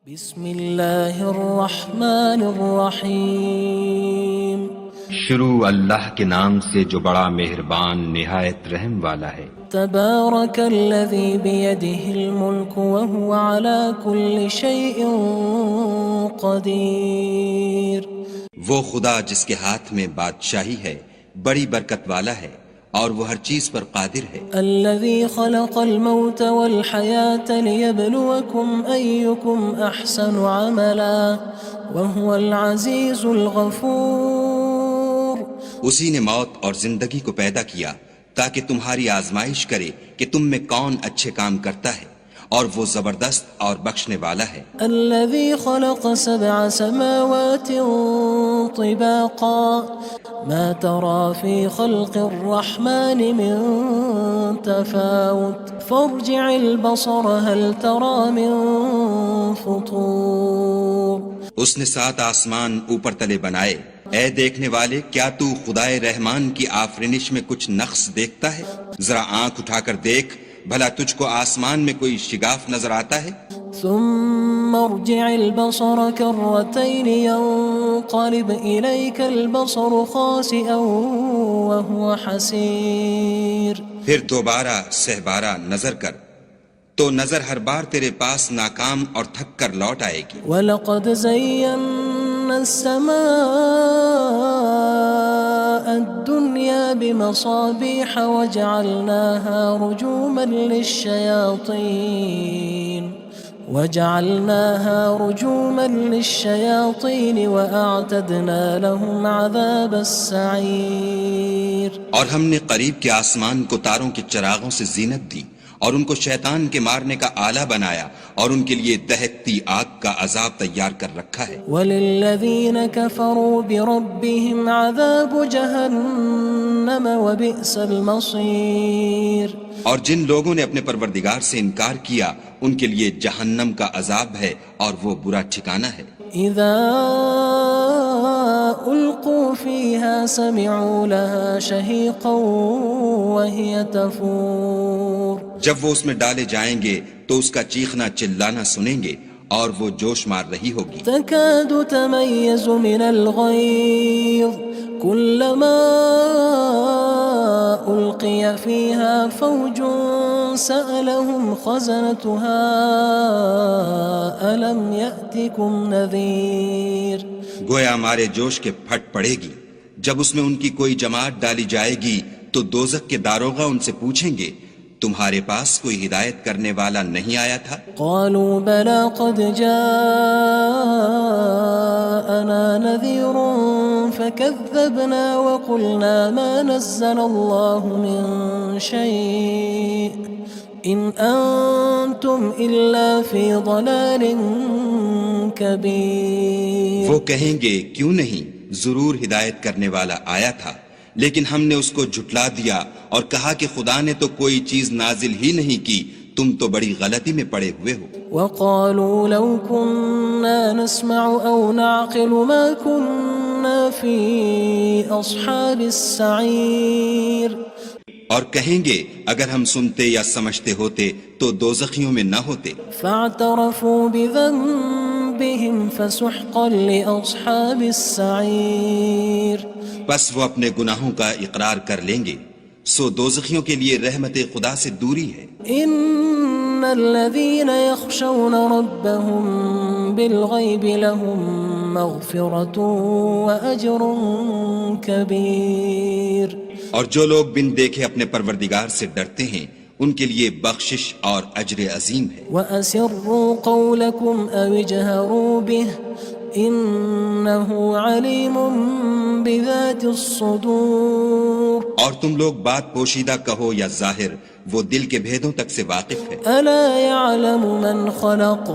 بسم اللہ الرحمن الرحیم شروع اللہ کے نام سے جو بڑا مہربان نہایت رحم والا ہے۔ تبارک الذی بیدہ الملک وہو علی کل شیء قدیر۔ وہ خدا جس کے ہاتھ میں بادشاہی ہے بڑی برکت والا ہے اور وہ ہر چیز پر قادر ہے۔ الذی خلق الموت والحیاة لیبلوکم ایکم احسن عملا وہو العزیز الغفور۔ اسی نے موت اور زندگی کو پیدا کیا تاکہ تمہاری آزمائش کرے کہ تم میں کون اچھے کام کرتا ہے، اور وہ زبردست اور بخشنے والا ہے۔ الذي خلق 7 سماوات طباقا ما ترى في خلق الرحمن من تفاوت فارجع البصر هل ترى من فطور۔ اس نے 7 آسمان اوپر تلے بنائے، اے دیکھنے والے کیا تو خدائے رحمان کی آفرینش میں کچھ نقص دیکھتا ہے؟ ذرا آنکھ اٹھا کر دیکھ، بھلا تجھ کو آسمان میں کوئی شگاف نظر آتا ہے؟ ثم ارجع البصر كرتين ينقلب إليك البصر خاسئا وهو حسير۔ پھر دوبارہ سہبارہ نظر کر تو نظر ہر بار تیرے پاس ناکام اور تھک کر لوٹ آئے گی۔ وَلَقَدْ زَيَّنَّا السَّمَاءَ الدُّنْيَا بِمَصَابِيحَ وَجَعَلْنَاهَا رُجُومًا لِلشَّيَاطِينِ وَأَعْتَدْنَا لَهُمْ عَذَابَ السَّعِيرِ۔ اور ہم نے قریب کے آسمان کو تاروں کے چراغوں سے زینت دی اور ان کو شیطان کے مارنے کا آلہ بنایا، اور ان کے لیے دہکتی آگ کا عذاب تیار کر رکھا ہے۔ وَلِلَّذِينَ كَفَرُوا بِرَبِّهِمْ عَذَابُ جَهَنَّمَ وَبِئْسَ الْمَصِيرُ۔ اور جن لوگوں نے اپنے پروردگار سے انکار کیا ان کے لیے جہنم کا عذاب ہے اور وہ برا ٹھکانہ ہے۔ اذا القوا فيها سمعوا لها شهيقا وهي تفور۔ جب وہ اس میں ڈالے جائیں گے تو اس کا چیخنا چلانا سنیں گے اور وہ جوش مار رہی ہوگی۔ تكاد تميز من الغيظ كلما ألقي فيها فوج سألهم خزنتها ألم يأتكم نذير۔ گویا ہمارے جوش کے پھٹ پڑے گی جب اس میں ان کی کوئی جماعت ڈالی جائے گی تو دوزخ کے داروغہ ان سے پوچھیں گے تمہارے پاس کوئی ہدایت کرنے والا نہیں آیا تھا؟ قالوا بلى قد جاءنا نذير فكذبنا وقلنا ما نزل الله من شيء إن أنتم إلا في ضلال كبير۔ وہ کہیں گے کیوں نہیں، ضرور ہدایت کرنے والا آیا تھا، لیکن ہم نے اس کو جھٹلا دیا اور کہا کہ خدا نے تو کوئی چیز نازل ہی نہیں کی، تم تو بڑی غلطی میں پڑے ہوئے ہو۔ وقالوا لو كنا نسمع أو نعقل ما كنا في أصحاب السعير۔ اور کہیں گے اگر ہم سنتے یا سمجھتے ہوتے تو دوزخیوں میں نہ ہوتے۔ فاعترفوا بذنبهم فسحقا لأصحاب السعير۔ بس وہ اپنے گناہوں کا اقرار کر لیں گے، سو دوزخیوں کے لیے رحمت خدا سے دوری ہے۔ ان الذين يخشون ربهم بالغيب لهم مغفرة وأجر كبير۔ اور جو لوگ بن دیکھے اپنے پروردگار سے ڈرتے ہیں ان کے لیے بخشش اور اجر عظیم ہے۔ وَأَسِرُّوا قَوْلَكُمْ أَوِ اجْهَرُوا بِهِ إِنَّهُ عَلِيمٌ بِذَاتِ الصُّدُورِ۔ اور تم لوگ بات پوشیدہ کہو یا ظاہر، وہ دل کے بھیدوں تک سے واقف ہے۔ أَلَا يَعْلَمُ مَنْ خَلَقَ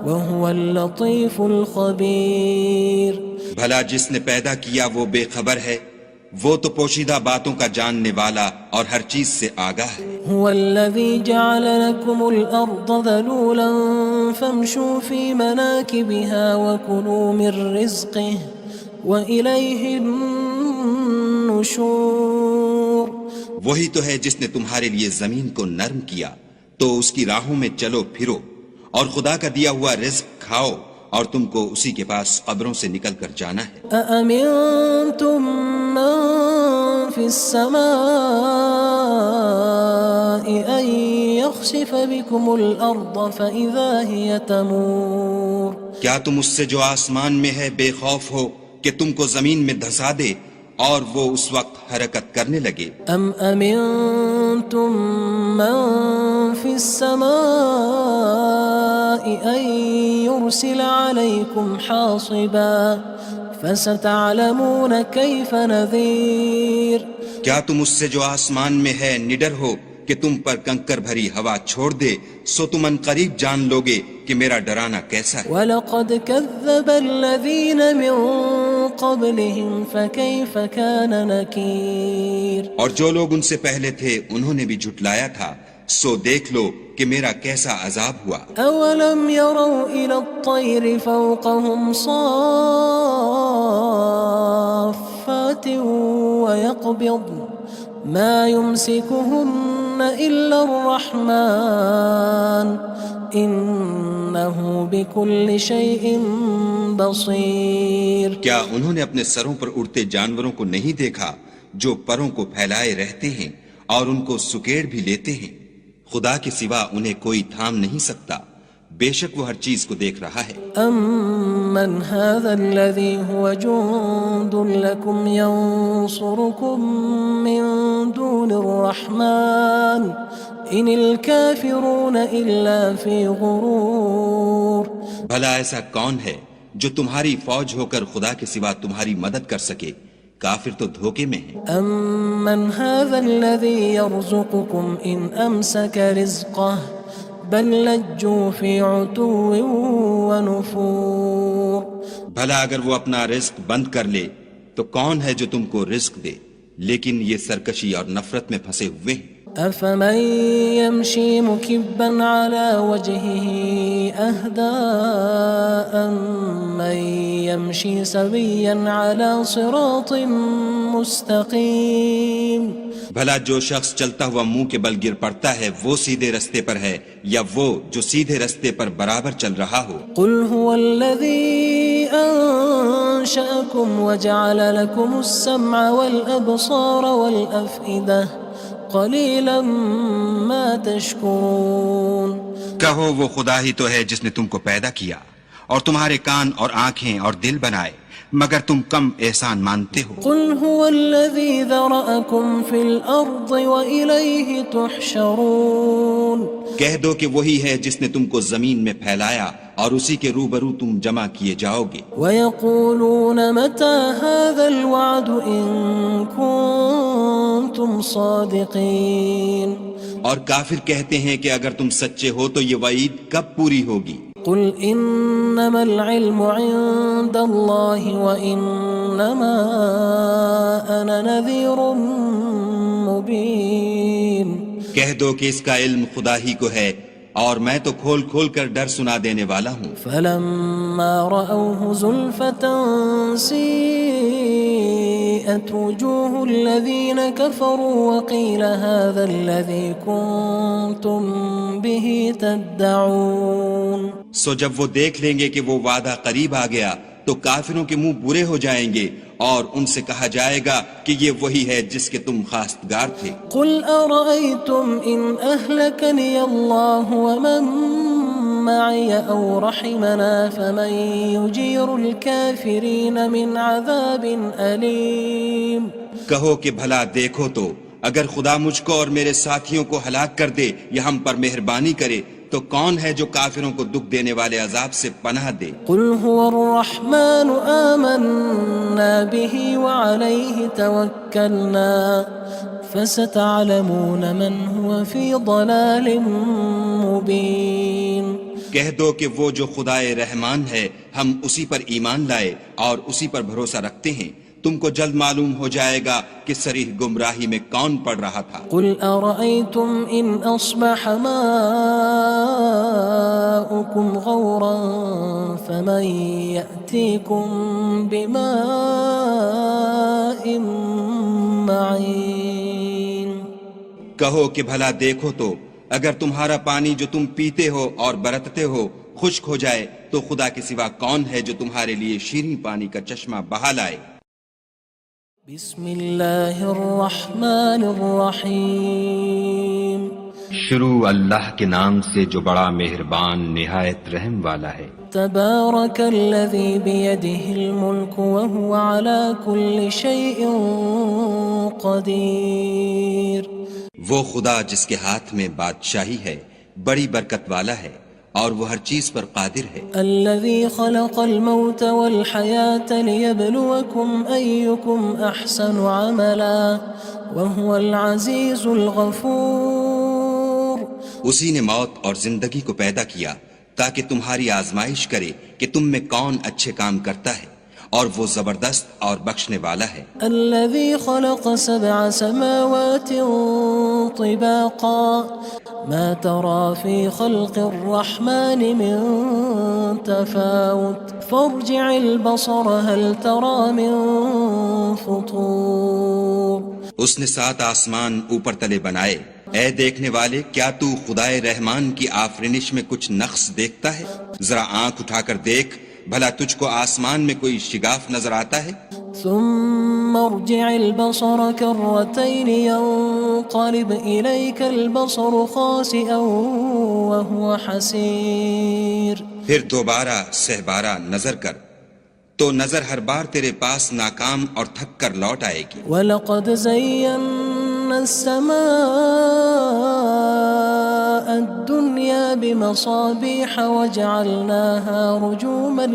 وَهُوَ اللَّطِيفُ الْخَبِيرُ۔ بھلا جس نے پیدا کیا وہ بے خبر ہے، وہ تو پوشیدہ باتوں کا جاننے والا اور ہر چیز سے آگاہ ہے۔ هو الذي جعل لكم الأرض ذلولا فامشوا في مناكبها وكلوا من رزقه وإليه النشور۔ وہی تو ہے جس نے تمہارے لیے زمین کو نرم کیا تو اس کی راہوں میں چلو پھرو اور خدا کا دیا ہوا رزق کھاؤ اور تم کو اسی کے پاس قبروں سے نکل کر جانا ہے۔ أأمنتم من في السماء أن يخسف بكم الأرض فإذا هي تمور کیا تم اس سے جو آسمان میں ہے بے خوف ہو کہ تم کو زمین میں دھسا دے اور وہ اس وقت حرکت کرنے لگے؟ أم أمنتم من في السماء أن يرسل عليكم حاصبا فستعلمون كيف نذير کیا تم اس سے جو آسمان میں ہے نڈر ہو کہ تم پر کنکر بھری ہوا چھوڑ دے، سو تم ان قریب جان لوگے کہ میرا ڈرانا کیسا ہے۔ وَلَقَدْ كَذَّبَ الَّذِينَ مِن قَبْلِهِمْ فَكَيْفَ كَانَ نَكِيرٌ اور جو لوگ ان سے پہلے تھے انہوں نے بھی جھٹلایا تھا، سو دیکھ لو کہ میرا کیسا عذاب ہوا۔ أَوَلَمْ يَرَوْا إِلَى الطَّيْرِ فَوْقَهُمْ صَافَّاتٍ وَيَقْبِضْنَ مَا يُمْسِكُهُنَّ إِلَّا الرَّحْمَنُ إِنَّهُ بِكُلِّ شَيْءٍ بَصِيرٌ کیا انہوں نے اپنے سروں پر اڑتے جانوروں کو نہیں دیکھا جو پروں کو پھیلائے رہتے ہیں اور ان کو سکیڑ بھی لیتے ہیں؟ خدا کے سوا انہیں کوئی تھام نہیں سکتا، بے شک وہ ہر چیز کو دیکھ رہا ہے۔ أَمَّنْ هَذَا الَّذِي هُوَ جُندٌ لَكُمْ يَنصُرُكُم مِّن دُونِ الرَّحْمَنِ إِنِ الْكَافِرُونَ إِلَّا فِي غُرُورٍ بھلا ایسا کون ہے جو تمہاری فوج ہو کر خدا کے سوا تمہاری مدد کر سکے؟ کافر تو دھوکے میں ہیں۔ أَمَّنْ هَذَا الَّذِي يَرْزُقُكُمْ إِنْ أَمْسَكَ رِزْقَهُ بَلْ لَجُّوا فِي عُتُوٍّ وَنُفُورٍ بھلا اگر وہ اپنا رزق بند کر لے تو کون ہے جو تم کو رزق دے؟ لیکن یہ سرکشی اور نفرت میں پھنسے ہوئے ہیں۔ أَفَمَن يَمْشِي مُكِبًّا عَلَى وَجْهِهِ أَهْدَىٰ أَمَّن يَمْشِي سَوِيًّا عَلَى صِرَاطٍ مُّسْتَقِيمٍ بھلا جو شخص چلتا ہوا منہ کے بل گر پڑتا ہے وہ سیدھے رستے پر ہے یا وہ جو سیدھے رستے پر برابر چل رہا ہو؟ قُلْ هُوَ الَّذِي أَنشَأَكُمْ وَجَعَلَ لَكُمُ السَّمْعَ وَالْأَبْصَارَ وَالْأَفْئِدَةَ قَلِيلًا مَا تَشْكُرُونَ کہو وہ خدا ہی تو ہے جس نے تم کو پیدا کیا اور تمہارے کان اور آنکھیں اور دل بنائے، مگر تم کم احسان مانتے ہو۔ قُلْ هُوَ الَّذِي ذَرَأَكُمْ فِي الْأَرْضِ وَإِلَيْهِ تُحْشَرُونَ کہہ دو کہ وہی ہے جس نے تم کو زمین میں پھیلایا اور اسی کے روبرو تم جمع کیے جاؤ گے۔ وَيَقُولُونَ مَتَى هَذَا الْوَعْدُ إِن كُنتُمْ صَادِقِينَ اور کافر کہتے ہیں کہ اگر تم سچے ہو تو یہ وعید کب پوری ہوگی؟ قُلْ إِنَّمَا الْعِلْمُ عِندَ اللَّهِ وَإِنَّمَا أَنَا نَذِيرٌ مُّبِينٌ کہہ دو کہ اس کا علم خدا ہی کو ہے اور میں تو کھول کھول کر ڈر سنا دینے والا ہوں۔ فَلَمَّا رَأَوْهُ زُلْفَةً سِيئَتْ وُجُوهُ الَّذِينَ كَفَرُوا وَقِيلَ هَذَا الَّذِي كُنتُم بِهِ تَدَّعُونَ سو جب وہ دیکھ لیں گے کہ وہ وعدہ قریب آ گیا تو کافروں کے منہ برے ہو جائیں گے اور ان سے کہا جائے گا کہ یہ وہی ہے جس کے تم خواستگار تھے۔ قُلْ أَرَأَيْتُمْ إِنْ أَهْلَكَنِيَ اللَّهُ وَمَن مَّعِيَ أَوْ رَحِمَنَا فَمَن يُجِيرُ الْكَافِرِينَ مِنْ عَذَابٍ أَلِيمٍ کہو کہ بھلا دیکھو تو اگر خدا مجھ کو اور میرے ساتھیوں کو ہلاک کر دے یا ہم پر مہربانی کرے تو کون ہے جو کافروں کو دکھ دینے والے عذاب سے پناہ دے؟ قُلْ هُوَ الرَّحْمَنُ آمَنَّا بِهِ وَعَلَيْهِ تَوَكَّلْنَا فَسَتَعْلَمُونَ مَنْ هُوَ فِي ضَلَالٍ مُّبِينٍ کہہ دو کہ وہ جو خدائے رحمان ہے ہم اسی پر ایمان لائے اور اسی پر بھروسہ رکھتے ہیں، تم کو جلد معلوم ہو جائے گا کہ صریح گمراہی میں کون پڑ رہا تھا۔ قُلْ أَرَأَيْتُمْ إِنْ أَصْبَحَ مَاؤُكُمْ غَوْرًا فَمَن يَأْتِيكُم بِمَاءٍ مَّعِينٍ کہو کہ بھلا دیکھو تو اگر تمہارا پانی جو تم پیتے ہو اور برتتے ہو خشک ہو جائے تو خدا کے سوا کون ہے جو تمہارے لیے شیریں پانی کا چشمہ بہا لائے؟ بسم اللہ الرحمن الرحیم شروع اللہ کے نام سے جو بڑا مہربان نہایت رحم والا ہے۔ تبارک الذی بیدہ الملک وہو علی کل شیء قدیر۔ وہ خدا جس کے ہاتھ میں بادشاہی ہے بڑی برکت والا ہے اور وہ ہر چیز پر قادر ہے۔ الذی خلق الموت والحیاة لیبلوکم ایکم احسن عملا وہو العزیز الغفور۔ اسی نے موت اور زندگی کو پیدا کیا تاکہ تمہاری آزمائش کرے کہ تم میں کون اچھے کام کرتا ہے، اور وہ زبردست اور بخشنے والا ہے۔ الذي خلق 7 سماوات طباقا ما ترى في خلق الرحمن من تفاوت فارجع البصر هل ترى من فطور۔ اس نے 7 آسمان اوپر تلے بنائے، اے دیکھنے والے کیا تو خدائے رحمان کی آفرینش میں کچھ نقص دیکھتا ہے؟ ذرا آنکھ اٹھا کر دیکھ، بھلا تجھ کو آسمان میں کوئی شگاف نظر آتا ہے؟ ثم ارجع البصر كرتين ينقلب إليك البصر خاسئا وهو حسير۔ پھر دوبارہ سہبارہ نظر کر تو نظر ہر بار تیرے پاس ناکام اور تھک کر لوٹ آئے گی۔ وَلَقَدْ زَيَّنَّا السَّمَاءَ الدُّنْيَا بِمَصَابِيحَ وَجَعَلْنَاهَا رُجُومًا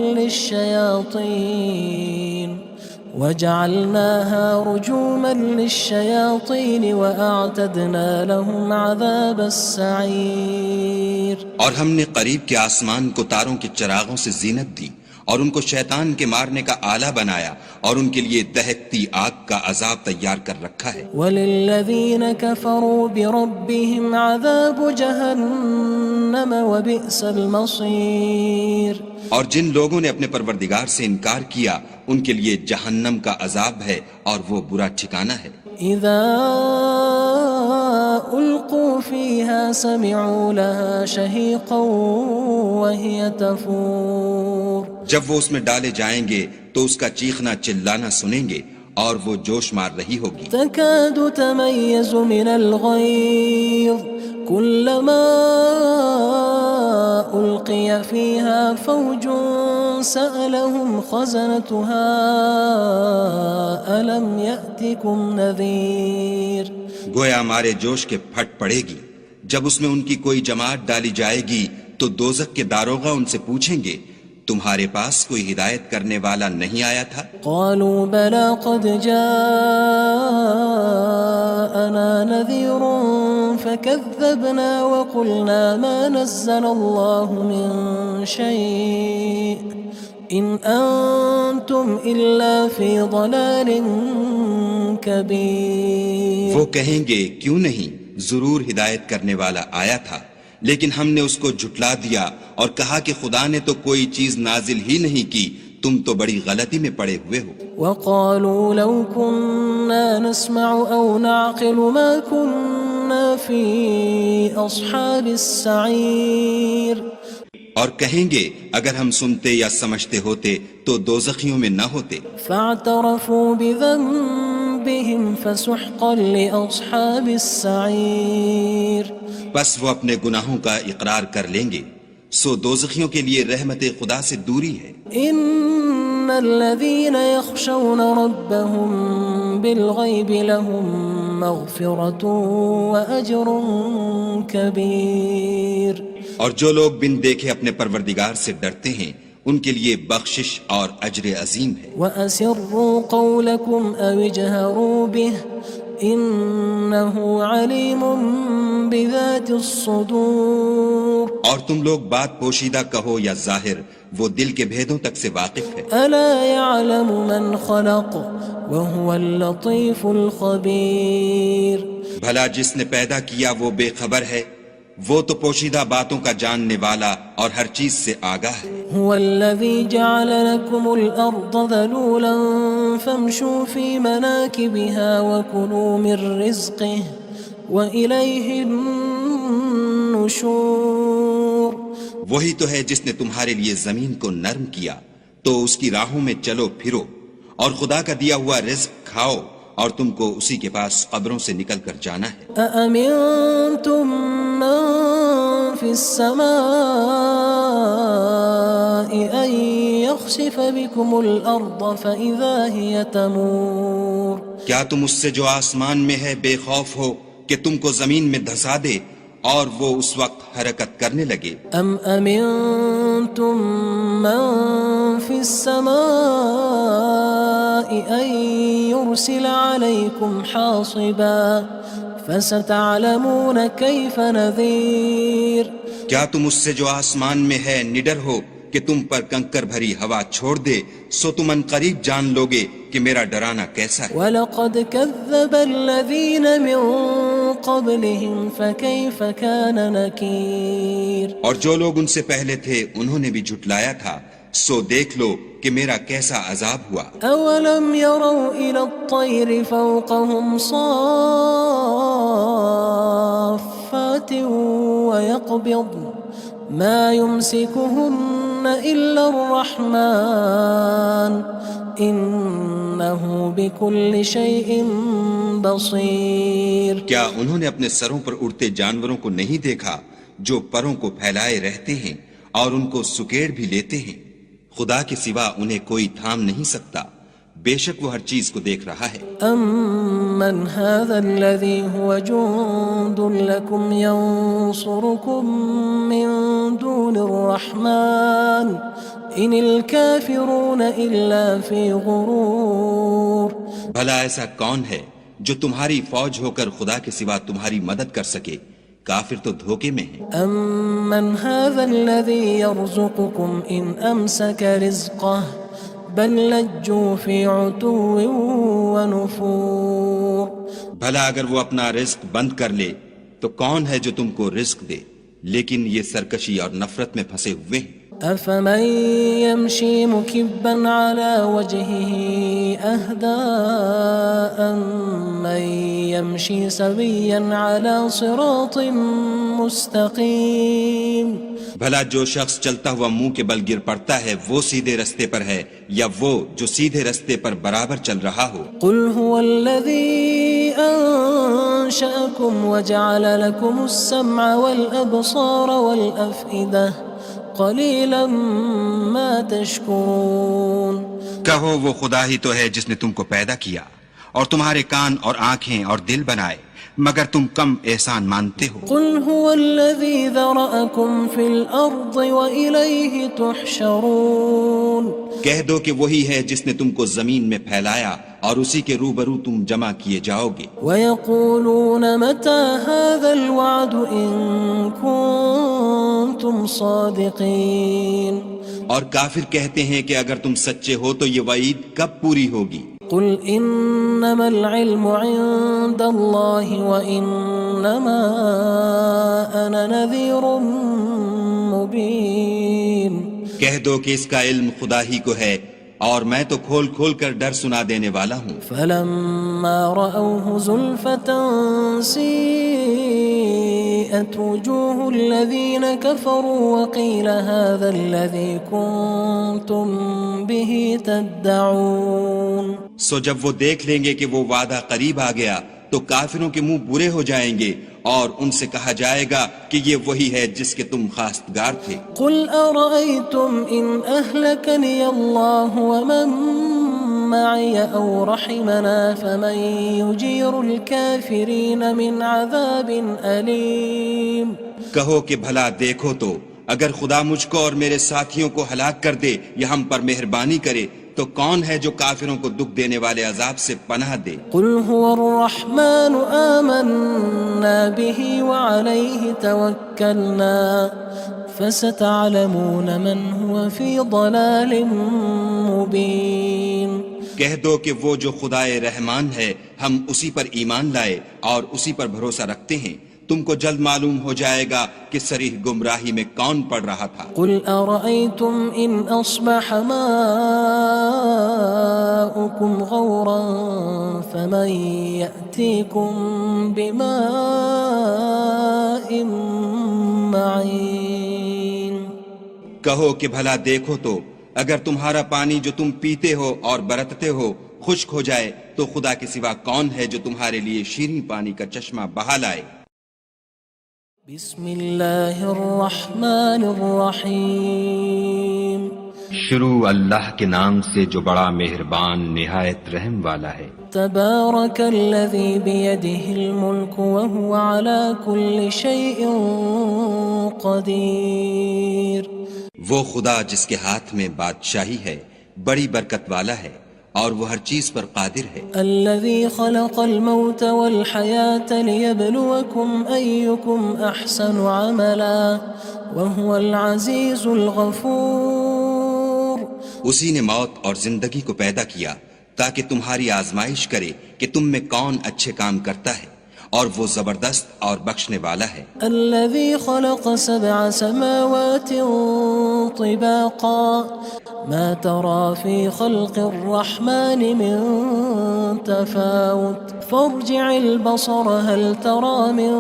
لِلشَّيَاطِينِ وَأَعْتَدْنَا لَهُمْ عَذَابَ السَّعِيرِ۔ اور ہم نے قریب کے آسمان کو تاروں کے چراغوں سے زینت دی اور ان کو شیطان کے مارنے کا آلہ بنایا اور ان کے لیے دہکتی آگ کا عذاب تیار کر رکھا ہے۔ وَلِلَّذِينَ كَفَرُوا بِرَبِّهِمْ عَذَابُ جَهَنَّمَ وَبِئْسَ الْمَصِيرُ۔ اور جن لوگوں نے اپنے پروردگار سے انکار کیا ان کے لیے جہنم کا عذاب ہے اور وہ برا ٹھکانہ ہے۔ اذا القوا فيها سمعوا لها شهيقا وهي تفور۔ جب وہ اس میں ڈالے جائیں گے تو اس کا چیخنا چلانا سنیں گے اور وہ جوش مار رہی ہوگی۔ تكاد تميز من الغيظ كلما ألقي فيها فوج سألهم خزنتها ألم يأتكم نذير۔ گویا مارے جوش کے پھٹ پڑے گی جب اس میں ان کی کوئی جماعت ڈالی جائے گی تو دوزخ کے داروغہ ان سے پوچھیں گے تمہارے پاس کوئی ہدایت کرنے والا نہیں آیا تھا؟ قالوا بلى قد جاءنا نذير فكذبنا وقلنا ما نزل الله من شيء إن أنتم إلا في ضلال كبير۔ وہ کہیں گے کیوں نہیں، ضرور ہدایت کرنے والا آیا تھا، لیکن ہم نے اس کو جھٹلا دیا اور کہا کہ خدا نے تو کوئی چیز نازل ہی نہیں کی، تم تو بڑی غلطی میں پڑے ہوئے ہو۔ وقالوا لو كنا نسمع أو نعقل ما كنا في أصحاب السعير۔ اور کہیں گے اگر ہم سنتے یا سمجھتے ہوتے تو دوزخیوں میں نہ ہوتے۔ فاعترفوا بذنبهم فسحقا لأصحاب السعير۔ بس وہ اپنے گناہوں کا اقرار کر لیں گے، سو دوزخیوں کے لیے رحمت خدا سے دوری ہے۔ ان الذين يخشون ربهم بالغيب لهم مغفرة وأجر كبير۔ اور جو لوگ بن دیکھے اپنے پروردگار سے ڈرتے ہیں ان کے لیے بخشش اور اجر عظیم ہے۔ وَأَسِرُّوا قَوْلَكُمْ أَوِ اجْهَرُوا بِهِ إِنَّهُ عَلِيمٌ بِذَاتِ الصُّدُورِ۔ اور تم لوگ بات پوشیدہ کہو یا ظاہر، وہ دل کے بھیدوں تک سے واقف ہے۔ أَلَا يَعْلَمُ مَنْ خَلَقَ وَهُوَ اللَّطِيفُ الْخَبِيرُ۔ بھلا جس نے پیدا کیا وہ بے خبر ہے، وہ تو پوشیدہ باتوں کا جاننے والا اور ہر چیز سے آگاہ ہے۔ هو الذي جعل لكم الأرض ذلولا فامشوا في مناكبها وكلوا من رزقه وإليه النشور. وہی تو ہے جس نے تمہارے لیے زمین کو نرم کیا تو اس کی راہوں میں چلو پھرو، اور خدا کا دیا ہوا رزق کھاؤ، اور تم کو اسی کے پاس قبروں سے نکل کر جانا ہے. أأمنتم من في السماء أن يخسف بكم الأرض فإذا هي تمور. کیا تم اس سے جو آسمان میں ہے بے خوف ہو کہ تم کو زمین میں دھسا دے اور وہ اس وقت حرکت کرنے لگے؟ أم أمنتم من في السماء أن يرسل عليكم حاصبا فستعلمون كيف نذير. کیا تم اس سے جو آسمان میں ہے نڈر ہو کہ تم پر کنکر بھری ہوا چھوڑ دے، سو تم ان قریب جان لوگے کہ میرا ڈرانا کیسا ہے. وَلَقَدْ كَذَّبَ الَّذِينَ مِن قَبْلِهِمْ فَكَيْفَ كَانَ نَكِيرٌ. اور جو لوگ ان سے پہلے تھے انہوں نے بھی جھٹلایا تھا، سو دیکھ لو کہ میرا کیسا عذاب ہوا. أَوَلَمْ يَرَوْا إِلَى الطَّيْرِ فَوْقَهُمْ صَافَّاتٍ وَيَقْبِضْنَ مَا يُمْسِكُهُنَّ إِلَّا الرَّحْمَنُ إِنَّهُ بِكُلِّ شَيْءٍ بَصِيرٌ. کیا انہوں نے اپنے سروں پر اڑتے جانوروں کو نہیں دیکھا جو پروں کو پھیلائے رہتے ہیں اور ان کو سکیڑ بھی لیتے ہیں؟ خدا کے سوا انہیں کوئی تھام نہیں سکتا، بے شک وہ ہر چیز کو دیکھ رہا ہے. أَمَّنْ هَذَا الَّذِي هُوَ جُندٌ لَكُمْ يَنصُرُكُم مِّن دُونِ الرَّحْمَنِ إِنِ الْكَافِرُونَ إِلَّا فِي غُرُورٍ. بھلا ایسا کون ہے جو تمہاری فوج ہو کر خدا کے سوا تمہاری مدد کر سکے؟ کافر تو دھوکے میں ہیں. أَمَّنْ هَذَا الَّذِي يَرْزُقُكُمْ إِنْ أَمْسَكَ رِزْقَهُ بَلْ لَجُّوا فِي عُتُوٍّ وَنُفُورٍ. بھلا اگر وہ اپنا رزق بند کر لے تو کون ہے جو تم کو رزق دے؟ لیکن یہ سرکشی اور نفرت میں پھنسے ہوئے ہیں. أَفَمَن يَمْشِي مُكِبًّا عَلَى وَجْهِهِ أَهْدَىٰ أَمَّن يَمْشِي سَوِيًّا عَلَى صِرَاطٍ مُّسْتَقِيمٍ. بھلا جو شخص چلتا ہوا منہ کے بل گر پڑتا ہے وہ سیدھے رستے پر ہے یا وہ جو سیدھے رستے پر برابر چل رہا ہو؟ قُلْ هُوَ الَّذِي أَنشَأَكُمْ وَجَعَلَ لَكُمُ السَّمْعَ وَالْأَبْصَارَ وَالْأَفْئِدَةَ قَلِيلًا مَا تَشْكُرُونَ. کہو وہ خدا ہی تو ہے جس نے تم کو پیدا کیا اور تمہارے کان اور آنکھیں اور دل بنائے، مگر تم کم احسان مانتے ہو. قُلْ هُوَ الَّذِي ذَرَأَكُمْ فِي الْأَرْضِ وَإِلَيْهِ تُحْشَرُونَ. کہہ دو کہ وہی ہے جس نے تم کو زمین میں پھیلایا اور اسی کے روبرو تم جمع کیے جاؤ گے. وَيَقُولُونَ مَتَى هَذَا الْوَعْدُ إِن كُنتُمْ صَادِقِينَ. اور کافر کہتے ہیں کہ اگر تم سچے ہو تو یہ وعید کب پوری ہوگی؟ قُلْ إِنَّمَا الْعِلْمُ عِندَ اللَّهِ وَإِنَّمَا أَنَا نَذِيرٌ مُّبِينٌ. کہہ دو کہ اس کا علم خدا ہی کو ہے اور میں تو کھول کھول کر ڈر سنا دینے والا ہوں. فَلَمَّا رَأَوْهُ زُلْفَةً سِيئَتْ وُجُوهُ الَّذِينَ كَفَرُوا وَقِيلَ هَذَا الَّذِي كُنتُم بِهِ تَدَّعُونَ. سو جب وہ دیکھ لیں گے کہ وہ وعدہ قریب آ گیا تو کافروں کے منہ برے ہو جائیں گے اور ان سے کہا جائے گا کہ یہ وہی ہے جس کے تم خواستگار تھے. قُلْ أَرَأَيْتُمْ إِنْ أَهْلَكَنِيَ اللَّهُ وَمَن مَّعِيَ أَوْ رَحِمَنَا فَمَن يُجِيرُ الْكَافِرِينَ مِنْ عَذَابٍ أَلِيمٍ. کہو کہ بھلا دیکھو تو اگر خدا مجھ کو اور میرے ساتھیوں کو ہلاک کر دے یا ہم پر مہربانی کرے تو کون ہے جو کافروں کو دکھ دینے والے عذاب سے پناہ دے؟ قُلْ هُوَ الرَّحْمَنُ آمَنَّا بِهِ وَعَلَيْهِ تَوَكَّلْنَا فَسَتَعْلَمُونَ مَنْ هُوَ فِي ضَلَالٍ مُّبِينٍ. کہہ دو کہ وہ جو خدائے رحمان ہے ہم اسی پر ایمان لائے اور اسی پر بھروسہ رکھتے ہیں، تم کو جلد معلوم ہو جائے گا کہ صریح گمراہی میں کون پڑ رہا تھا. قُلْ أَرَأَيْتُمْ إِنْ أَصْبَحَ مَاؤُكُمْ غَوْرًا فَمَن يَأْتِيكُم يأتيكم بماء معين کہو کہ بھلا دیکھو تو اگر تمہارا پانی جو تم پیتے ہو اور برتتے ہو خشک ہو جائے تو خدا کے سوا کون ہے جو تمہارے لیے شیریں پانی کا چشمہ بہا لائے۔ بسم اللہ الرحمن الرحیم شروع اللہ کے نام سے جو بڑا مہربان نہایت رحم والا ہے۔ تبارک الذی بیدہ الملک وهو على كل شیء قدیر، وہ خدا جس کے ہاتھ میں بادشاہی ہے بڑی برکت والا ہے اور وہ ہر چیز پر قادر ہے۔ الذي خلق الموت والحياة ليبلوكم أيكم أحسن عملا وهو العزيز الغفور، اسی نے موت اور زندگی کو پیدا کیا تاکہ تمہاری آزمائش کرے کہ تم میں کون اچھے کام کرتا ہے اور وہ زبردست اور بخشنے والا ہے۔ الذي خلق 7 سماوات طباقا ما ترى في خلق الرحمن من تفاوت فارجع البصر هل ترى من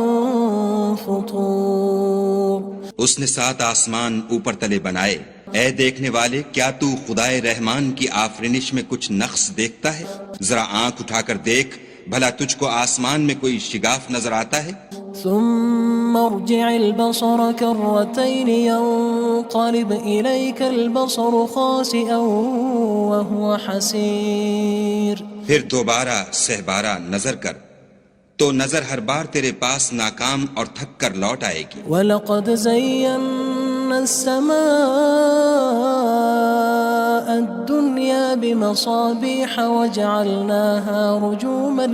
فطور۔ اس نے 7 آسمان اوپر تلے بنائے، اے دیکھنے والے کیا تو خدائے رحمان کی آفرینش میں کچھ نقص دیکھتا ہے؟ ذرا آنکھ اٹھا کر دیکھ بھلا تجھ کو آسمان میں کوئی شگاف نظر آتا ہے؟ ثم ارجع البصر كرتين ينقلب إليك البصر خاسئا وهو حسير، پھر دوبارہ سہبارہ نظر کر تو نظر ہر بار تیرے پاس ناکام اور تھک کر لوٹ آئے گی۔ وَلَقَدْ زَيَّنَّا السَّمَاءَ الدُّنْيَا بِمَصَابِيحَ وَجَعَلْنَاهَا رُجُومًا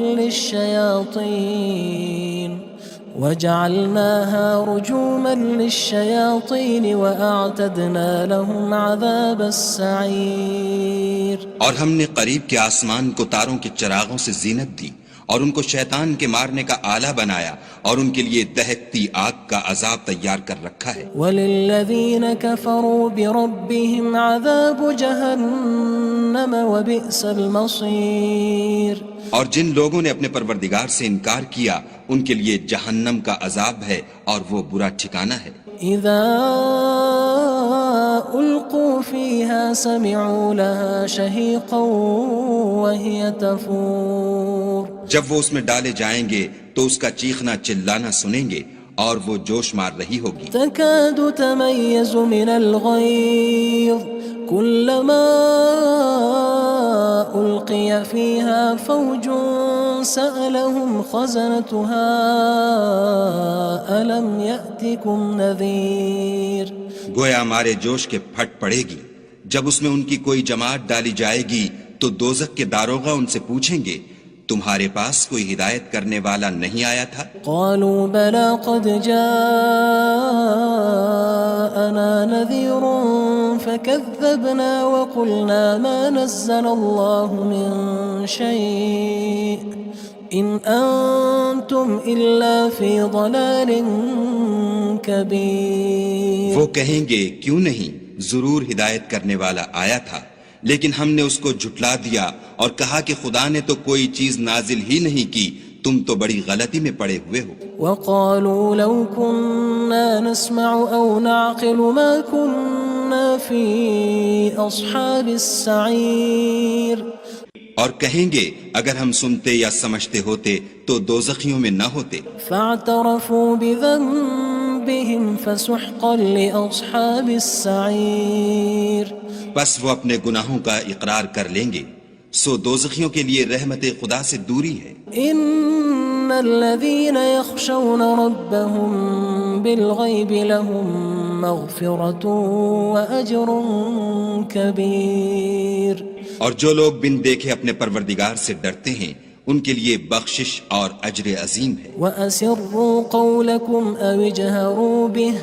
لِلشَّيَاطِينِ وَأَعْتَدْنَا لَهُمْ عَذَابَ السَّعِيرِ، اور ہم نے قریب کے آسمان کو تاروں کے چراغوں سے زینت دی اور ان کو شیطان کے مارنے کا آلہ بنایا اور ان کے لیے دہکتی آگ کا عذاب تیار کر رکھا ہے۔ وَلِلَّذِينَ كَفَرُوا بِرَبِّهِمْ عَذَابُ جَهَنَّمَ وَبِئْسَ الْمَصِيرُ، اور جن لوگوں نے اپنے پروردگار سے انکار کیا ان کے لیے جہنم کا عذاب ہے اور وہ برا ٹھکانہ ہے۔ اذا القوا فيها سمعوا لها شهيقا وهي تفور، جب وہ اس میں ڈالے جائیں گے تو اس کا چیخنا چلانا سنیں گے اور وہ جوش مار رہی ہوگی۔ تكاد تميز من الغيظ كلما ألقي فيها فوج سألهم خزنتها ألم يأتكم نذير، گویا ہمارے جوش کے پھٹ پڑے گی جب اس میں ان کی کوئی جماعت ڈالی جائے گی تو دوزخ کے داروغہ ان سے پوچھیں گے تمہارے پاس کوئی ہدایت کرنے والا نہیں آیا تھا؟ قالوا بلى قد جاءنا نذير فكذبنا وقلنا ما نزل الله من شيء إن أنتم إلا في ضلال كبير۔ وہ کہیں گے کیوں نہیں، ضرور ہدایت کرنے والا آیا تھا، لیکن ہم نے اس کو جھٹلا دیا اور کہا کہ خدا نے تو کوئی چیز نازل ہی نہیں کی، تم تو بڑی غلطی میں پڑے ہوئے ہو۔ وقالوا لو كنا نسمع أو نعقل ما كنا في أصحاب السعير، اور کہیں گے اگر ہم سنتے یا سمجھتے ہوتے تو دوزخیوں میں نہ ہوتے۔ فاعترفوا بذنبهم فسحقا لأصحاب السعير، بس وہ اپنے گناہوں کا اقرار کر لیں گے، سو دوزخیوں کے لیے رحمت خدا سے دوری ہے۔ ان الذين يخشون ربهم بالغيب لهم مغفرة وأجر كبير، اور جو لوگ بن دیکھے اپنے پروردگار سے ڈرتے ہیں ان کے لیے بخشش اور اجر عظیم ہے۔ وأسروا قولكم أو اجهروا به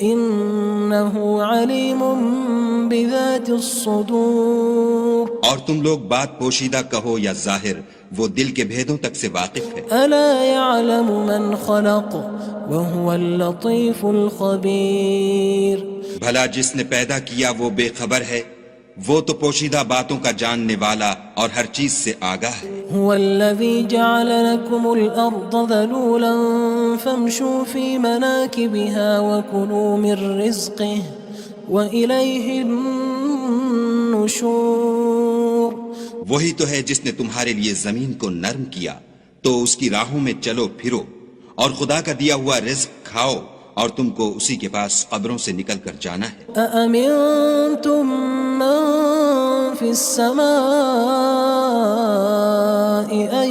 إنه عليم بذات الصدور، اور تم لوگ بات پوشیدہ کہو یا ظاہر، وہ دل کے بھیدوں تک سے واقف ہے۔ ألا يعلم من خلق وهو اللطيف الخبير، بھلا جس نے پیدا کیا وہ بے خبر ہے وہ تو پوشیدہ باتوں کا جاننے والا اور ہر چیز سے آگاہ ہے۔ هو الذي جعل لكم الأرض ذلولا فامشوا في مناكبها وكلوا من رزقه وإليه النشور۔ وہی تو ہے جس نے تمہارے لیے زمین کو نرم کیا تو اس کی راہوں میں چلو پھرو اور خدا کا دیا ہوا رزق کھاؤ اور تم کو اسی کے پاس قبروں سے نکل کر جانا ہے۔ أأمنتم من في السماء أن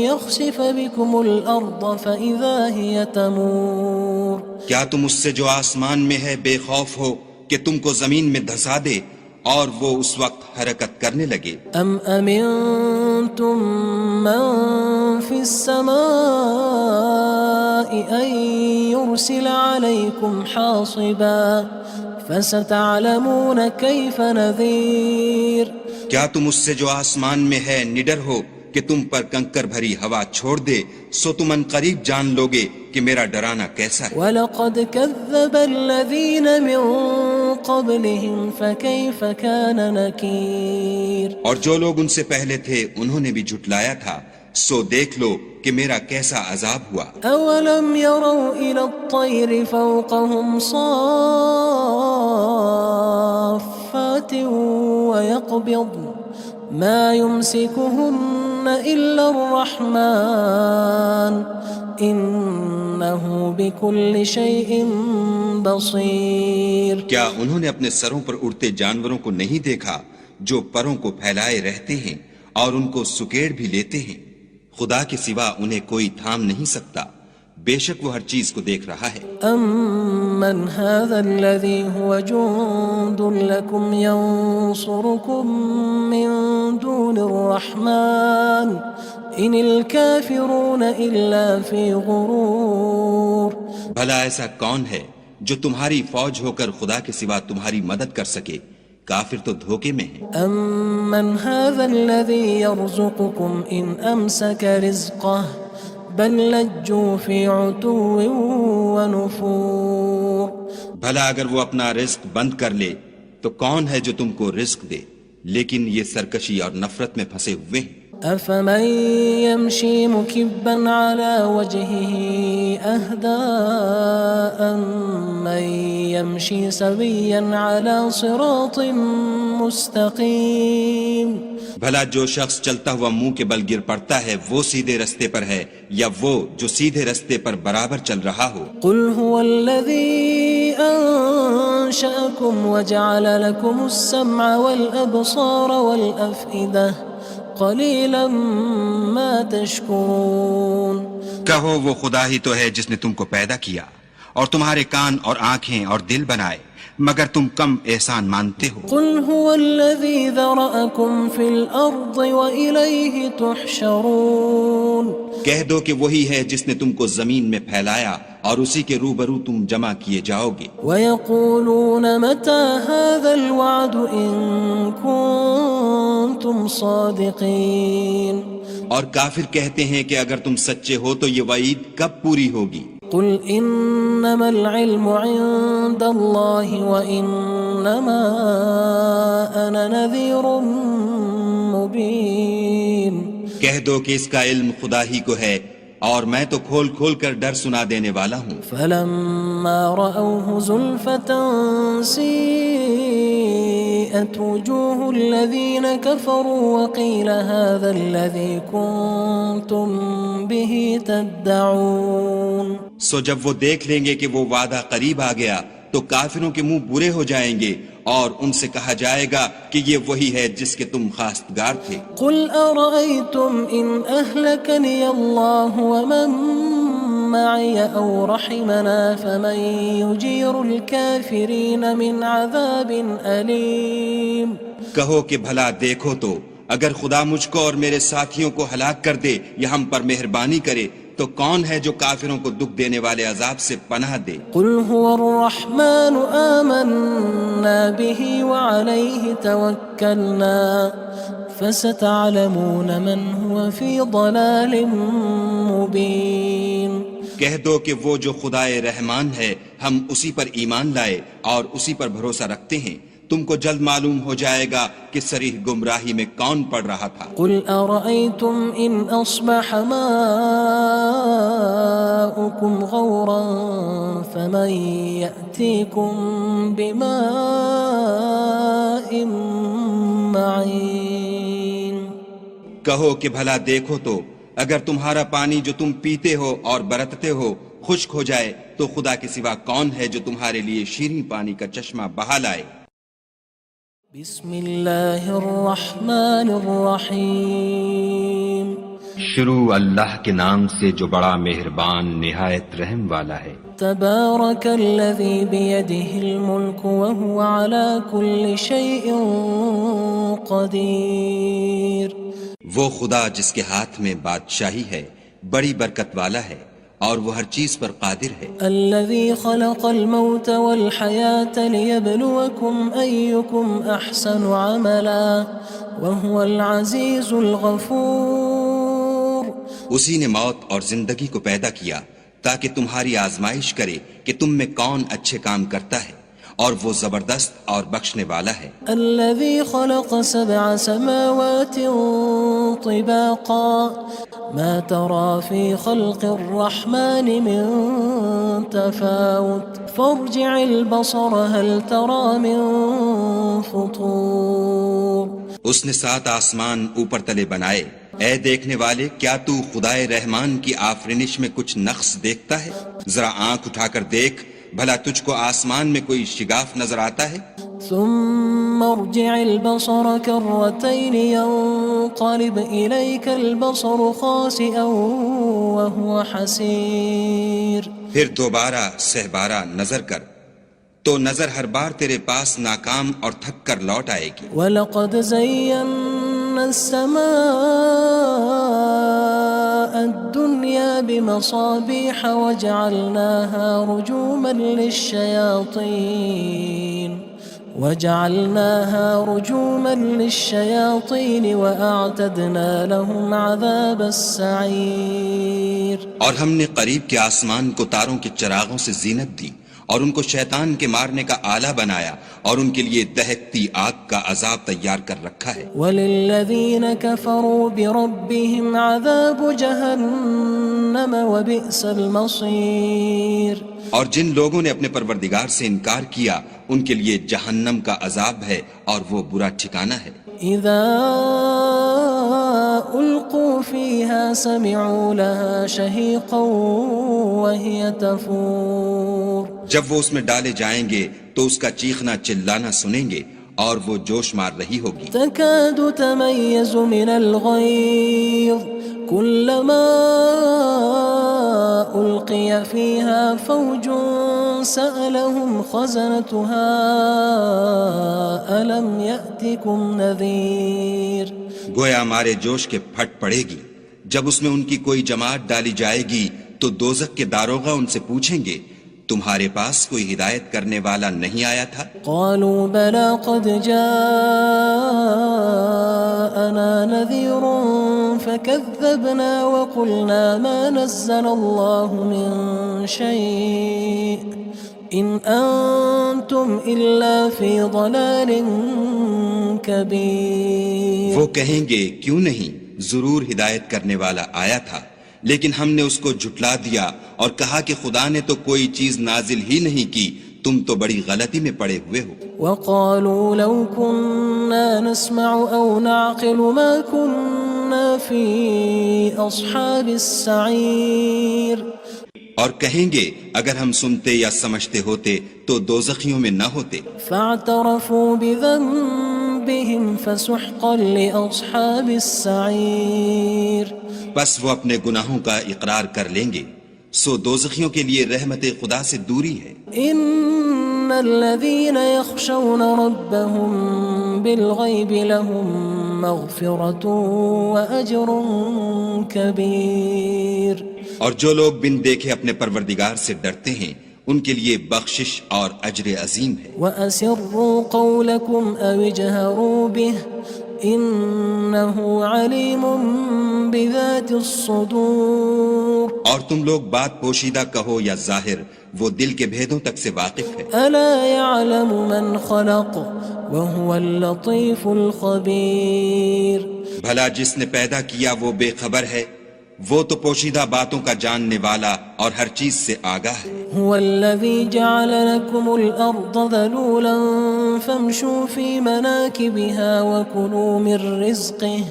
يخسف بكم الأرض فإذا هي تمور۔ کیا تم اس سے جو آسمان میں ہے بے خوف ہو کہ تم کو زمین میں دھسا دے اور وہ اس وقت حرکت کرنے لگے؟ أم أمنتم من في السماء أن يرسل عليكم حاصبا فستعلمون كيف نذير۔ کیا تم اس سے جو آسمان میں ہے نڈر ہو کہ تم پر کنکر بھری ہوا چھوڑ دے، سو تم ان قریب جان لوگے کہ میرا ڈرانا کیسا ہے۔ وَلَقَدْ كَذَّبَ الَّذِينَ مِن قَبْلِهِمْ فَكَيْفَ كَانَ نَكِيرٌ۔ اور جو لوگ ان سے پہلے تھے انہوں نے بھی جھٹلایا تھا، سو دیکھ لو کہ میرا کیسا عذاب ہوا۔ أَوَلَمْ يَرَوْا إِلَى الطَّيْرِ فَوْقَهُمْ صَافَّاتٍ وَيَقْبِضْنَ مَا يُمْسِكُهُنَّ إِلَّا الرَّحْمَنُ إِنَّهُ بِكُلِّ شَيْءٍ بَصِيرٌ۔ کیا انہوں نے اپنے سروں پر اڑتے جانوروں کو نہیں دیکھا جو پروں کو پھیلائے رہتے ہیں اور ان کو سکیڑ بھی لیتے ہیں؟ خدا کے سوا انہیں کوئی تھام نہیں سکتا، بے شک وہ ہر چیز کو دیکھ رہا ہے۔ أَمَّنْ هَذَا الَّذِي هُوَ جُندٌ لَكُمْ يَنصُرُكُم مِّن دُونِ الرَّحْمَنِ إِنِ الْكَافِرُونَ إِلَّا فِي غُرُورٍ۔ بھلا ایسا کون ہے جو تمہاری فوج ہو کر خدا کے سوا تمہاری مدد کر سکے؟ کافر تو دھوکے میں ہیں۔ أَمَّنْ هَذَا الَّذِي يَرْزُقُكُمْ إِنْ أَمْسَكَ رِزْقَهُ بَلْ لَجُّوا فِي عُتُوٍّ وَنُفُورٍ۔ بھلا اگر وہ اپنا رزق بند کر لے تو کون ہے جو تم کو رزق دے؟ لیکن یہ سرکشی اور نفرت میں پھنسے ہوئے ہیں۔ أَفَمَن يَمْشِي مُكِبًّا عَلَى وَجْهِهِ أَهْدَىٰ أَمَّن يَمْشِي سَوِيًّا عَلَى صِرَاطٍ مُّسْتَقِيمٍ۔ بھلا جو شخص چلتا ہوا منہ کے بل گر پڑتا ہے وہ سیدھے رستے پر ہے یا وہ جو سیدھے رستے پر برابر چل رہا ہو؟ قُلْ هُوَ الَّذِي أَنشَأَكُمْ وَجَعَلَ لَكُمُ السَّمْعَ وَالْأَبْصَارَ وَالْأَفْئِدَةَ قَلِيلًا مَا تَشْكُرُونَ۔ کہو وہ خدا ہی تو ہے جس نے تم کو پیدا کیا اور تمہارے کان اور آنکھیں اور دل بنائے، مگر تم کم احسان مانتے ہو۔ قُلْ هُوَ الَّذِي ذَرَأَكُمْ فِي الْأَرْضِ وَإِلَيْهِ تُحْشَرُونَ۔ کہہ دو کہ وہی ہے جس نے تم کو زمین میں پھیلایا اور اسی کے روبرو تم جمع کیے جاؤ گے۔ وَيَقُولُونَ مَتَى هَذَا الْوَعْدُ إِن كُنتُمْ صَادِقِينَ۔ اور کافر کہتے ہیں کہ اگر تم سچے ہو تو یہ وعید کب پوری ہوگی؟ قُلْ إِنَّمَا الْعِلْمُ عِندَ اللَّهِ وَإِنَّمَا أَنَا نَذِيرٌ مُّبِينٌ۔ کہہ دو کہ اس کا علم خدا ہی کو ہے اور میں تو کھول کھول کر ڈر سنا دینے والا ہوں۔ فَلَمَّا رَأَوْهُ زُلْفَةً سِيئَتْ وُجُوهُ الَّذِينَ كَفَرُوا وَقِيلَ هَذَا الَّذِي كُنتُم بِهِ تَدَّعُونَ۔ سو جب وہ دیکھ لیں گے کہ وہ وعدہ قریب آ گیا تو کافروں کے منہ برے ہو جائیں گے اور ان سے کہا جائے گا کہ یہ وہی ہے جس کے تم خواستگار تھے۔ قُلْ أَرَأَيْتُمْ إِنْ أَهْلَكَنِيَ اللَّهُ وَمَن مَّعِيَ أَوْ رَحِمَنَا فَمَن يُجِيرُ الْكَافِرِينَ مِنْ عَذَابٍ أَلِيمٍ۔ کہو کہ بھلا دیکھو تو اگر خدا مجھ کو اور میرے ساتھیوں کو ہلاک کر دے یا ہم پر مہربانی کرے تو کون ہے جو کافروں کو دکھ دینے والے عذاب سے پناہ دے؟ قُلْ هُوَ الرَّحْمَنُ آمَنَّا بِهِ وَعَلَيْهِ تَوَكَّلْنَا فَسَتَعْلَمُونَ مَنْ هُوَ فِي ضَلَالٍ مُّبِينٍ۔ کہہ دو کہ وہ جو خدائے رحمان ہے ہم اسی پر ایمان لائے اور اسی پر بھروسہ رکھتے ہیں، تم کو جلد معلوم ہو جائے گا کہ صریح گمراہی میں کون پڑ رہا تھا۔ قل أرأيتم إن أصبح ماؤكم غورا فمن يأتيكم بماء معين۔ کہو کہ بھلا دیکھو تو اگر تمہارا پانی جو تم پیتے ہو اور برتتے ہو خشک ہو جائے تو خدا کے سوا کون ہے جو تمہارے لیے شیریں پانی کا چشمہ بہا لائے۔ بسم اللہ الرحمن الرحیم۔ شروع اللہ کے نام سے جو بڑا مہربان نہایت رحم والا ہے۔ تبارک الذی بیدہ الملک وہو علی کل شیء قدیر۔ وہ خدا جس کے ہاتھ میں بادشاہی ہے بڑی برکت والا ہے اور وہ ہر چیز پر قادر ہے۔ الذي خلق الموت والحياة ليبلوكم أيكم أحسن عملا وهو العزيز الغفور۔ اسی نے موت اور زندگی کو پیدا کیا تاکہ تمہاری آزمائش کرے کہ تم میں کون اچھے کام کرتا ہے اور وہ زبردست اور بخشنے والا ہے۔ الذي خلق 7 سماوات طباقا ما ترى في خلق الرحمن من تفاوت فارجع البصر هل ترى من فطور۔ اس نے 7 آسمان اوپر تلے بنائے، اے دیکھنے والے کیا تو خدائے رحمان کی آفرینش میں کچھ نقص دیکھتا ہے؟ ذرا آنکھ اٹھا کر دیکھ بھلا تجھ کو آسمان میں کوئی شگاف نظر آتا ہے؟ ثم ارجع البصر كرتين ينقلب إليك البصر خاسئا وهو حسير۔ پھر دوبارہ سہبارہ نظر کر تو نظر ہر بار تیرے پاس ناکام اور تھک کر لوٹ آئے گی۔ وَلَقَدْ زَيَّنَّا السَّمَاءَ الدُّنْيَا بِمَصَابِيحَ وَجَعَلْنَاهَا رُجُومًا لِلشَّيَاطِينِ وَأَعْتَدْنَا لَهُمْ عَذَابَ السَّعِيرِ۔ اور ہم نے قریب کے آسمان کو تاروں کے چراغوں سے زینت دی اور ان کو شیطان کے مارنے کا آلہ بنایا اور ان کے لیے دہکتی آگ کا عذاب تیار کر رکھا ہے۔ وَلِلَّذِينَ كَفَرُوا بِرَبِّهِمْ عَذَابُ جَهَنَّمَ وَبِئْسَ الْمَصِيرُ۔ اور جن لوگوں نے اپنے پروردگار سے انکار کیا ان کے لیے جہنم کا عذاب ہے اور وہ برا ٹھکانہ ہے۔ اذا القوا فيها سمعوا لها شهيقا وهي تفور۔ جب وہ اس میں ڈالے جائیں گے تو اس کا چیخنا چلانا سنیں گے اور وہ جوش مار رہی ہوگی۔ تكاد تميز من الغيظ كلما ألقي فيها فوج سألهم خزنتها ألم يأتكم نذير۔ گویا ہمارے جوش کے پھٹ پڑے گی جب اس میں ان کی کوئی جماعت ڈالی جائے گی تو دوزخ کے داروغہ ان سے پوچھیں گے تمہارے پاس کوئی ہدایت کرنے والا نہیں آیا تھا؟ قالوا بلى قد جاءنا نذير فكذبنا وقلنا ما نزل الله من شيء إن أنتم إلا في ضلال كبير۔ وہ کہیں گے کیوں نہیں، ضرور ہدایت کرنے والا آیا تھا لیکن ہم نے اس کو جھٹلا دیا اور کہا کہ خدا نے تو کوئی چیز نازل ہی نہیں کی، تم تو بڑی غلطی میں پڑے ہوئے ہو۔ وقالوا لو كنا نسمع أو نعقل ما كنا في أصحاب السعير۔ اور کہیں گے اگر ہم سنتے یا سمجھتے ہوتے تو دوزخیوں میں نہ ہوتے۔ فاعترفوا بذنبهم فسحقا لأصحاب السعير۔ بس وہ اپنے گناہوں کا اقرار کر لیں گے، سو دوزخیوں کے لیے رحمت خدا سے دوری ہے۔ ان الذين يخشون ربهم بالغيب لهم مغفرة وأجر كبير۔ اور جو لوگ بن دیکھے اپنے پروردگار سے ڈرتے ہیں ان کے لیے بخشش اور اجر عظیم ہے۔ وأسروا قولكم أو اجهروا به إنه عليم بذات الصدور اور تم لوگ بات پوشیدہ کہو یا ظاہر، وہ دل کے بھیدوں تک سے واقف ہے۔ ألا يعلم من خلق وهو اللطيف الخبير بھلا جس نے پیدا کیا وہ بے خبر ہے، وہ تو پوشیدہ باتوں کا جاننے والا اور ہر چیز سے آگاہ ہے۔ هو الذي جعل لكم الأرض ذلولا فامشوا في مناكبها وكلوا من رزقه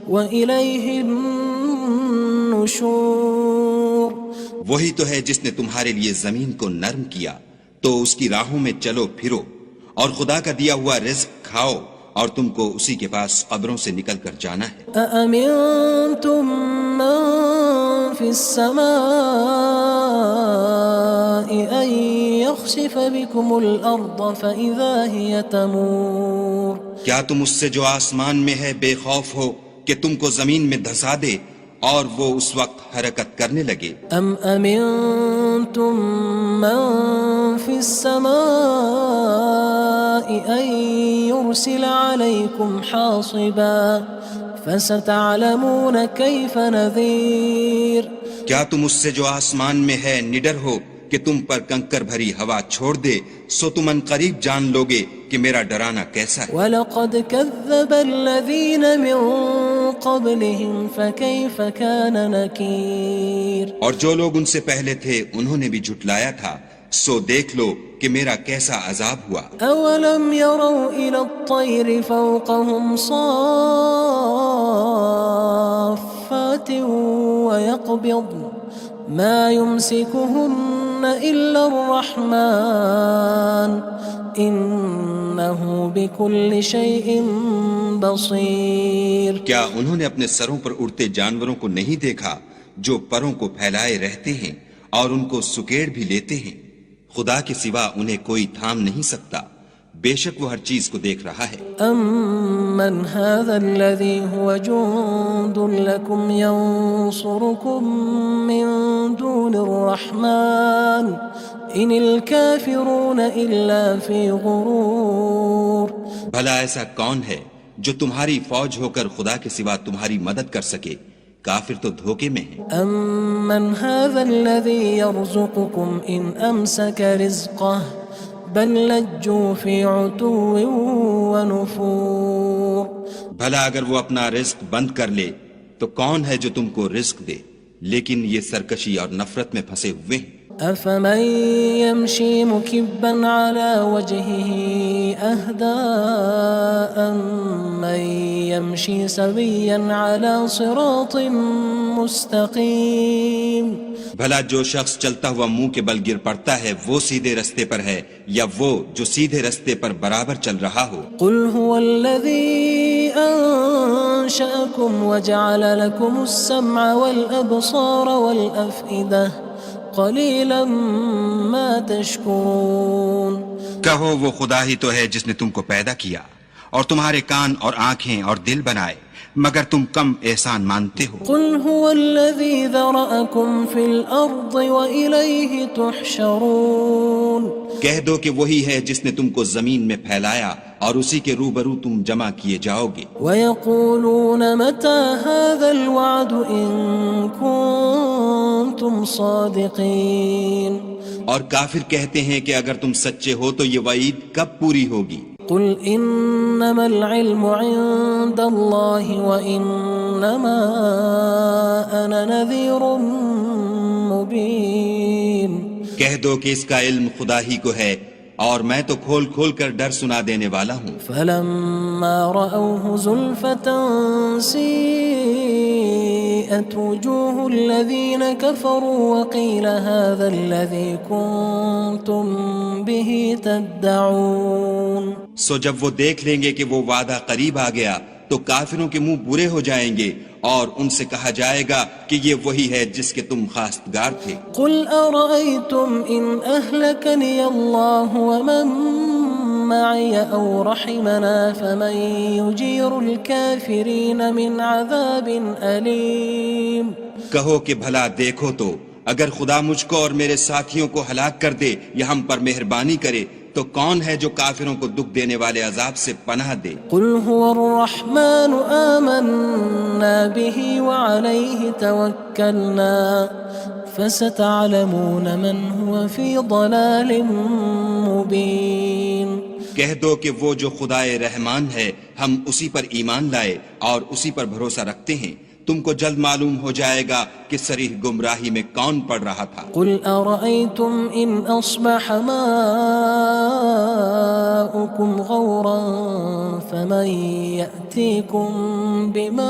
وإليه النشور وہی تو ہے جس نے تمہارے لیے زمین کو نرم کیا، تو اس کی راہوں میں چلو پھرو اور خدا کا دیا ہوا رزق کھاؤ، اور تم کو اسی کے پاس قبروں سے نکل کر جانا ہے۔ أأمنتم من في السماء أن يخسف بكم الأرض فإذا هي تمور کیا تم اس سے جو آسمان میں ہے بے خوف ہو کہ تم کو زمین میں دھسا دے اور وہ اس وقت حرکت کرنے لگے؟ أم أمنتم من في السماء أن يرسل عليكم حاصبا فستعلمون كيف نذير کیا تم اس سے جو آسمان میں ہے نڈر ہو کہ تم پر کنکر بھری ہوا چھوڑ دے، سو تم ان قریب جان لوگے کہ میرا ڈرانا کیسا ہے۔ وَلَقَدْ كَذَّبَ الَّذِينَ مِن قَبْلِهِمْ فَكَيْفَ كَانَ نَكِيرٌ اور جو لوگ ان سے پہلے تھے انہوں نے بھی جھٹلایا تھا، سو دیکھ لو کہ میرا کیسا عذاب ہوا۔ أَوَلَمْ يَرَوْا إِلَى الطَّيْرِ فَوْقَهُمْ صَافَّاتٍ وَيَقْبِضْنَ مَا يُمْسِكُهُنَّ إِلَّا الرَّحْمَنُ إِنَّهُ بِكُلِّ شَيْءٍ بَصِيرٌ کیا انہوں نے اپنے سروں پر اڑتے جانوروں کو نہیں دیکھا جو پروں کو پھیلائے رہتے ہیں اور ان کو سکیڑ بھی لیتے ہیں؟ خدا کے سوا انہیں کوئی تھام نہیں سکتا، بے شک وہ ہر چیز کو دیکھ رہا ہے۔ أَمَّنْ هَذَا الَّذِي هُوَ جُندٌ لَكُمْ يَنصُرُكُم مِّن دُونِ الرَّحْمَنِ إِنِ الْكَافِرُونَ إِلَّا فِي غُرُورٍ بھلا ایسا کون ہے جو تمہاری فوج ہو کر خدا کے سوا تمہاری مدد کر سکے؟ کافر تو دھوکے میں ہیں۔ أَمَّنْ هَذَا الَّذِي يَرْزُقُكُمْ إِنْ أَمْسَكَ رِزْقَهُ بَلْ لَجُّوا فِي عُتُوٍّ وَنُفُورٍ بھلا اگر وہ اپنا رزق بند کر لے تو کون ہے جو تم کو رزق دے؟ لیکن یہ سرکشی اور نفرت میں پھنسے ہوئے ہیں۔ أَفَمَن يَمْشِي مُكِبًّا عَلَى وَجْهِهِ أَهْدَىٰ أَمَّن يَمْشِي سَوِيًّا عَلَى صِرَاطٍ مُّسْتَقِيمٍ بھلا جو شخص چلتا ہوا منہ کے بل گر پڑتا ہے وہ سیدھے رستے پر ہے یا وہ جو سیدھے رستے پر برابر چل رہا ہو؟ قُلْ هُوَ الَّذِي أَنشَأَكُمْ وَجَعَلَ لَكُمُ السَّمْعَ وَالْأَبْصَارَ وَالْأَفْئِدَةَ قَلِيلًا مَا تَشْكُرُونَ کہو وہ خدا ہی تو ہے جس نے تم کو پیدا کیا اور تمہارے کان اور آنکھیں اور دل بنائے، مگر تم کم احسان مانتے ہو۔ قُلْ هُوَ الَّذِي ذَرَأَكُمْ فِي الْأَرْضِ وَإِلَيْهِ تُحْشَرُونَ کہہ دو کہ وہی ہے جس نے تم کو زمین میں پھیلایا اور اسی کے روبرو تم جمع کیے جاؤ گے۔ وَيَقُولُونَ مَتَى هَذَا الْوَعْدُ إِن كُنتُمْ صَادِقِينَ اور کافر کہتے ہیں کہ اگر تم سچے ہو تو یہ وعید کب پوری ہوگی؟ قُلْ إِنَّمَا الْعِلْمُ عِندَ اللَّهِ وَإِنَّمَا أَنَا نَذِيرٌ مُّبِينٌ کہہ دو کہ اس کا علم خدا ہی کو ہے اور میں تو کھول کھول کر ڈر سنا دینے والا ہوں۔ فَلَمَّا رَأَوْهُ زُلْفَةً سِيئَتْ وُجُوهُ الَّذِينَ كَفَرُوا وَقِيلَ هَذَا الَّذِي كُنتُم بِهِ تَدَّعُونَ سو جب وہ دیکھ لیں گے کہ وہ وعدہ قریب آ گیا تو کافروں کے منہ برے ہو جائیں گے اور ان سے کہا جائے گا کہ یہ وہی ہے جس کے تم خواستگار تھے۔ قُلْ أَرَأَيْتُمْ إِنْ أَهْلَكَنِيَ اللَّهُ وَمَن مَّعِيَ أَوْ رَحِمَنَا فَمَن يُجِيرُ الْكَافِرِينَ مِنْ عَذَابٍ أَلِيمٍ کہو کہ بھلا دیکھو تو اگر خدا مجھ کو اور میرے ساتھیوں کو ہلاک کر دے یا ہم پر مہربانی کرے تو کون ہے جو کافروں کو دکھ دینے والے عذاب سے پناہ دے؟ قل هو الرحمن آمنا به وعليه توكلنا فستعلمون من هو في ضلال مبين. کہہ دو کہ وہ جو خدائے رحمان ہے ہم اسی پر ایمان لائے اور اسی پر بھروسہ رکھتے ہیں، تم کو جلد معلوم ہو جائے گا کہ صریح گمراہی میں کون پڑ رہا تھا. قل أرأيتم إن أصبح ماؤكم غورا فمن يأتيكم بماء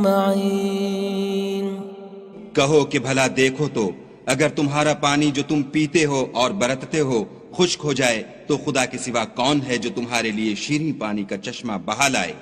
معين. کہو کہ بھلا دیکھو تو اگر تمہارا پانی جو تم پیتے ہو اور برتتے ہو خشک ہو جائے تو خدا کے سوا کون ہے جو تمہارے لیے شیریں پانی کا چشمہ بہا لائے؟